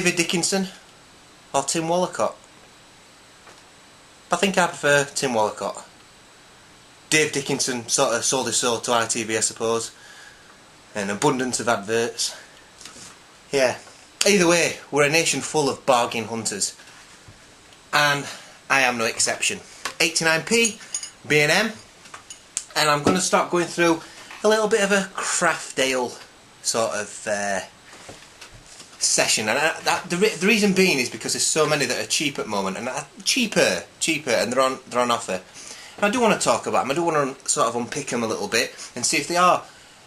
David Dickinson or Tim Wallacott? I think I prefer Tim Wallacott. Dave Dickinson sort of sold his soul to ITV, I suppose. An abundance of adverts. Yeah. Either way, we're a nation full of bargain hunters. And I am no exception. 89p, B&M. And I'm going to start going through a little bit of a craft ale sort of session. And the reason being is because there's so many that are cheap at the moment. And cheaper, and they're on offer. And I do want to talk about them. I do want to sort of unpick them a little bit and see if they are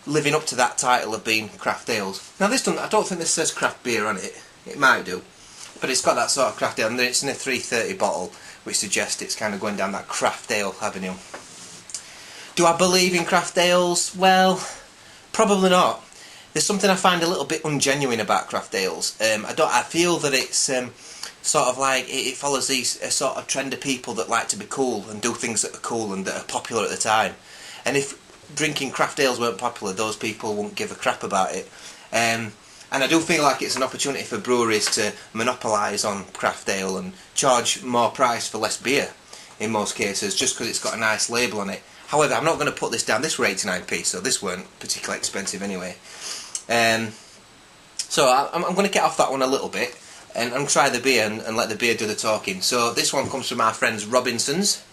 living up to that title of being craft ales. Now this I don't think this says craft beer on it. It might do, but it's got that sort of craft ale, and it's in a 330 bottle, which suggests it's kind of going down that craft ale avenue. Do I believe in craft ales? Well, probably not. There's something I find a little bit ungenuine about craft ales. I feel that it's sort of like it follows these sort of trend of people that like to be cool and do things that are cool and that are popular at the time. And if drinking craft ales weren't popular, those people wouldn't give a crap about it. And I do feel like it's an opportunity for breweries to monopolise on craft ale and charge more price for less beer in most cases, just because it's got a nice label on it. However, I'm not going to put this down. This were 89p, so this weren't particularly expensive anyway. So I'm going to get off that one a little bit and try the beer and let the beer do the talking. So this one comes from our friends Robinson's.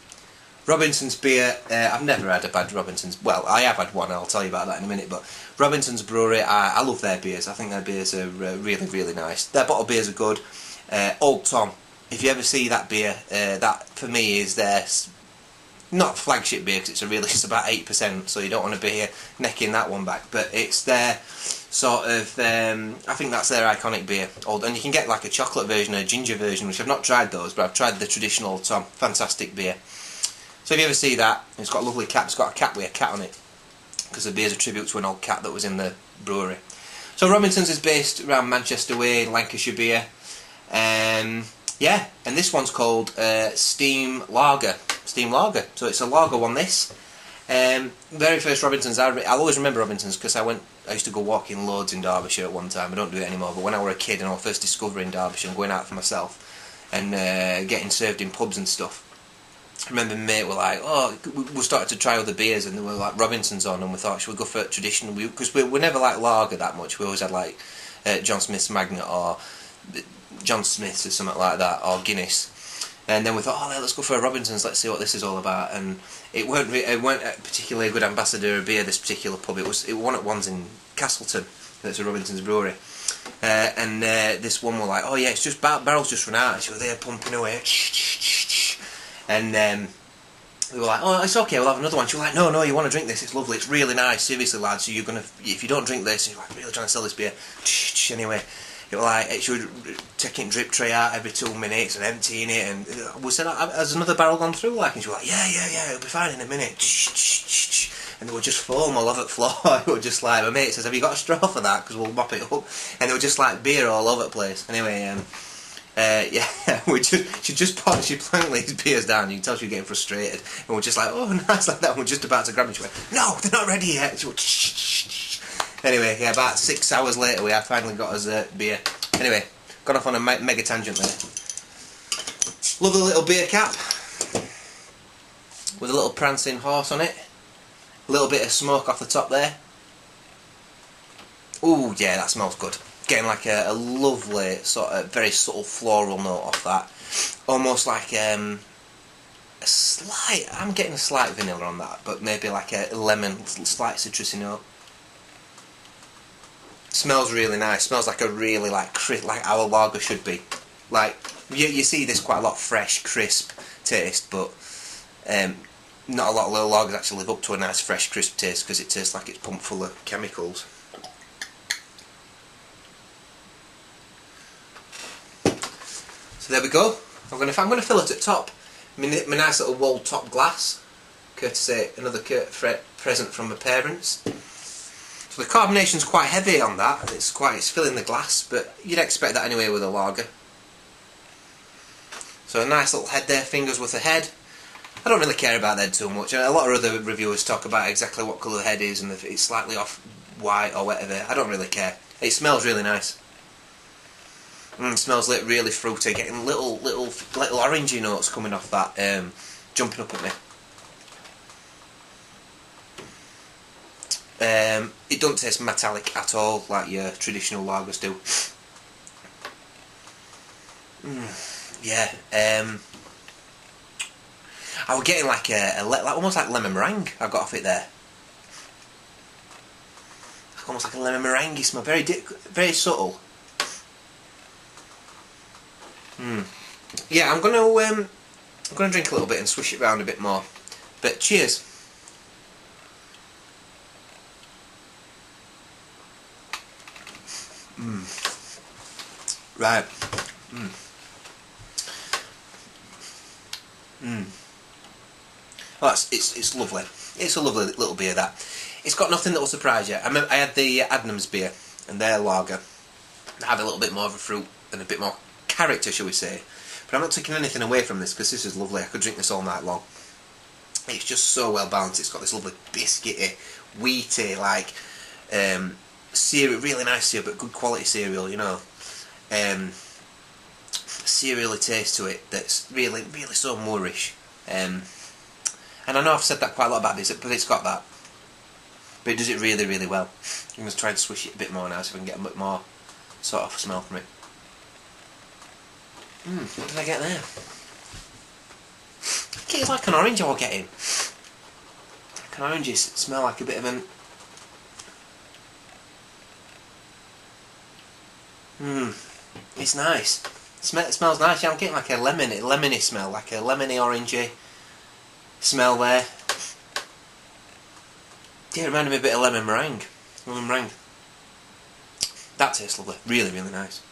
Robinson's beer, I've never had a bad Robinson's. Well, I have had one, I'll tell you about that in a minute, but Robinson's Brewery, I love their beers. I think their beers are really, really nice. Their bottle beers are good. Old Tom, if you ever see that beer, that for me is their, not flagship beer, because it's about 8%, so you don't want to be necking that one back, but it's their sort of, I think that's their iconic beer. And you can get like a chocolate version or a ginger version, which I've not tried those, but I've tried the traditional Old Tom. Fantastic beer. So if you ever see that, it's got a lovely cap. It's got a cap with a cat on it, because the beer's a tribute to an old cat that was in the brewery. So Robinson's is based around Manchester way, Lancashire beer. Yeah, and this one's called Steam Lager. Steam Lager. So it's a lager one, this. Very first Robinson's, I'll always remember Robinson's because I used to go walking loads in Derbyshire at one time. I don't do it anymore, but when I was a kid and I was first discovering Derbyshire and going out for myself and getting served in pubs and stuff, I remember my mate were like, oh, we started to try other beers, and there were like Robinson's on, and we thought, should we go for a traditional? Because we never liked lager that much. We always had like John Smith's Magnet or John Smith's or something like that, or Guinness. And then we thought, oh, let's go for a Robinson's. Let's see what this is all about. And it weren't a particularly good ambassador of beer, this particular pub. It was one at one's in Castleton. That's a Robinson's brewery. And this one were like, oh yeah, it's just barrels just run out. So they're pumping away. And we were like, oh, it's okay, we'll have another one. She was like, no, you want to drink this, it's lovely, it's really nice, seriously lads, so you're going to, if you don't drink this, you're like really trying to sell this beer. Anyway, it was like, it should taking drip tray out every 2 minutes and emptying it, and we said, has another barrel gone through? Like, and she was like, yeah, it'll be fine in a minute. And they were just foam all over the floor. It was just like, my mate says, have you got a straw for that, because we'll mop it up. And they were just like beer all over the place. Anyway, yeah, she planked these beers down. You can tell she was getting frustrated, and we're just like, oh, nice, like that. And we're just about to grab it. She went, no, they're not ready yet. She went, shh. Anyway, yeah, about 6 hours later, we had finally got us a beer. Anyway, got off on a mega tangent there. Lovely little beer cap with a little prancing horse on it. A little bit of smoke off the top there. Ooh, yeah, that smells good. Getting like a lovely sort of very subtle floral note off that, almost like I'm getting a slight vanilla on that, but maybe like a lemon, slight citrusy note. Smells really nice. Smells like a really like our lager should be. Like you see this quite a lot, fresh, crisp taste, but not a lot of little lagers actually live up to a nice, fresh, crisp taste because it tastes like it's pumped full of chemicals. So there we go. I'm going to fill it at top. My nice little walled top glass, courtesy another present from my parents. So the carbonation's quite heavy on that. It's filling the glass, but you'd expect that anyway with a lager. So a nice little head there, fingers worth of head. I don't really care about the head too much. A lot of other reviewers talk about exactly what colour the head is and if it's slightly off white or whatever. I don't really care. It smells really nice. Smells like really fruity, getting little orangey notes coming off that, jumping up at me. It doesn't taste metallic at all like your traditional lagers do. Yeah. I was getting like almost like lemon meringue. I got off it there. Almost like a lemon meringue smell, very subtle. Yeah, I'm gonna drink a little bit and swish it around a bit more. But cheers. Right. Well, it's lovely. It's a lovely little beer, that. It's got nothing that will surprise you. I had the Adnams beer and their lager. It had a little bit more of a fruit and a bit more character, shall we say. But I'm not taking anything away from this because this is lovely. I could drink this all night long. It's just so well balanced. It's got this lovely biscuity, wheaty, like cereal, really nice cereal, but good quality cereal, you know. Cereally taste to it that's really so Moorish. And I know I've said that quite a lot about this, but it's got that. But it does it really well. I'm going to try and swish it a bit more now so we can get a bit more sort of smell from it. What did I get there? It's like an orange I was getting. Like an orange smell like a bit of an... It's nice. It smells nice. Yeah, I'm getting like a lemony smell, like a lemony orangey smell there. Yeah, it reminded me a bit of lemon meringue. That tastes lovely. Really nice.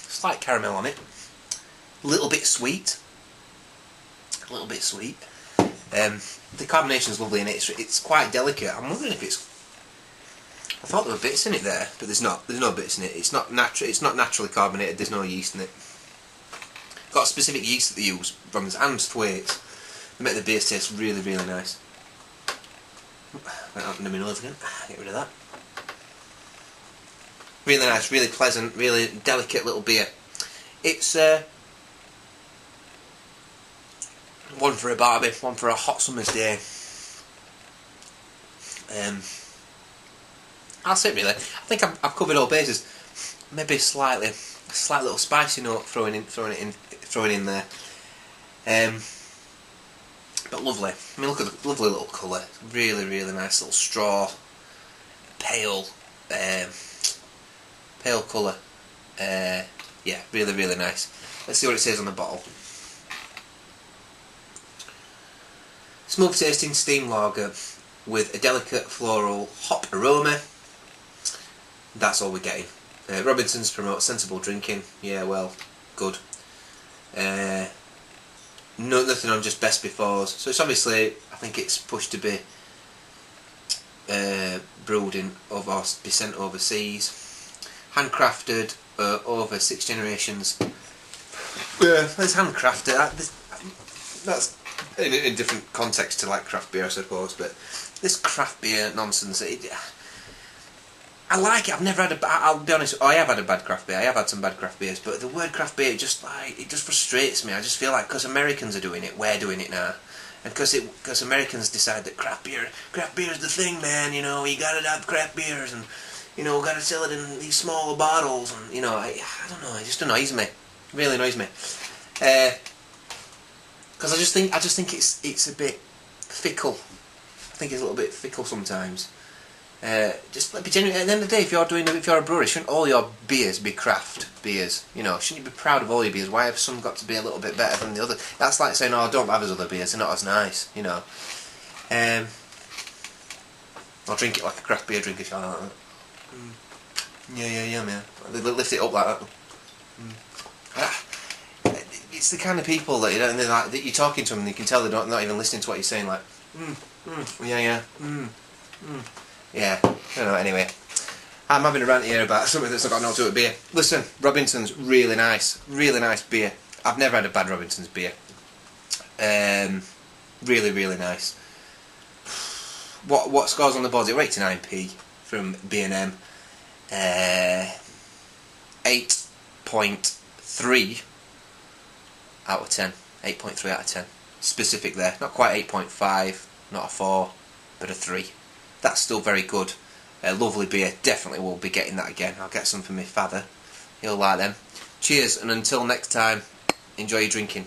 Slight caramel on it. A little bit sweet. The carbonation is lovely and it's quite delicate. I'm wondering if it's... I thought there were bits in it there, but there's not. There's no bits in it. It's not naturally carbonated. There's no yeast in it. Got a specific yeast that they use from and Thwaites. They make the beer taste really nice. Might happen in my nose again. Get rid of that. Really nice, really pleasant, really delicate little beer. It's one for a barbie, one for a hot summer's day. That's it really. I think I've covered all bases. Maybe a slight little spicy note throwing in there. But lovely. I mean, look at the lovely little colour. Really nice little straw, pale colour. Yeah, really nice. Let's see what it says on the bottle. Smooth tasting steam lager with a delicate floral hop aroma. That's all we're getting. Robinsons promote sensible drinking. Yeah, well, good. Nothing on just best befores. So it's obviously, I think it's pushed to be brewed in or be sent overseas. Handcrafted over 6 generations. Yeah, it's handcrafted. That's in different context to like craft beer, I suppose. But this craft beer nonsense. I like it. I've never had I'll be honest. I have had a bad craft beer. I have had some bad craft beers, but the word craft beer just frustrates me. I just feel like because Americans are doing it, we're doing it now, and because Americans decide that craft beer is the thing, man. You know, you gotta have craft beers, and you know, gotta sell it in these smaller bottles, and you know, I don't know. It just annoys me. It really annoys me. Because I just think it's a bit fickle. I think it's a little bit fickle sometimes. Just be genuine. At the end of the day, if you're a brewery, shouldn't all your beers be craft beers? You know, shouldn't you be proud of all your beers? Why have some got to be a little bit better than the other? That's like saying, "Oh, don't have as other beers; they're not as nice." You know. I'll drink it like a craft beer drinker. Like that. Yeah, man. They lift it up like that. It's the kind of people that that you're talking to them, and you can tell they're not even listening to what you're saying. Like, yeah. Yeah, I don't know, anyway. I'm having a rant here about something that's not got nothing to do with beer. Listen, Robinson's really nice beer. I've never had a bad Robinson's beer. Really, really nice. What scores on the board? 89p from B&M. 8.3 out of 10. 8.3 out of 10. Specific there. Not quite 8.5, not a 4, but a 3. That's still very good. Lovely beer. Definitely will be getting that again. I'll get some for my father. He'll like them. Cheers, and until next time, enjoy your drinking.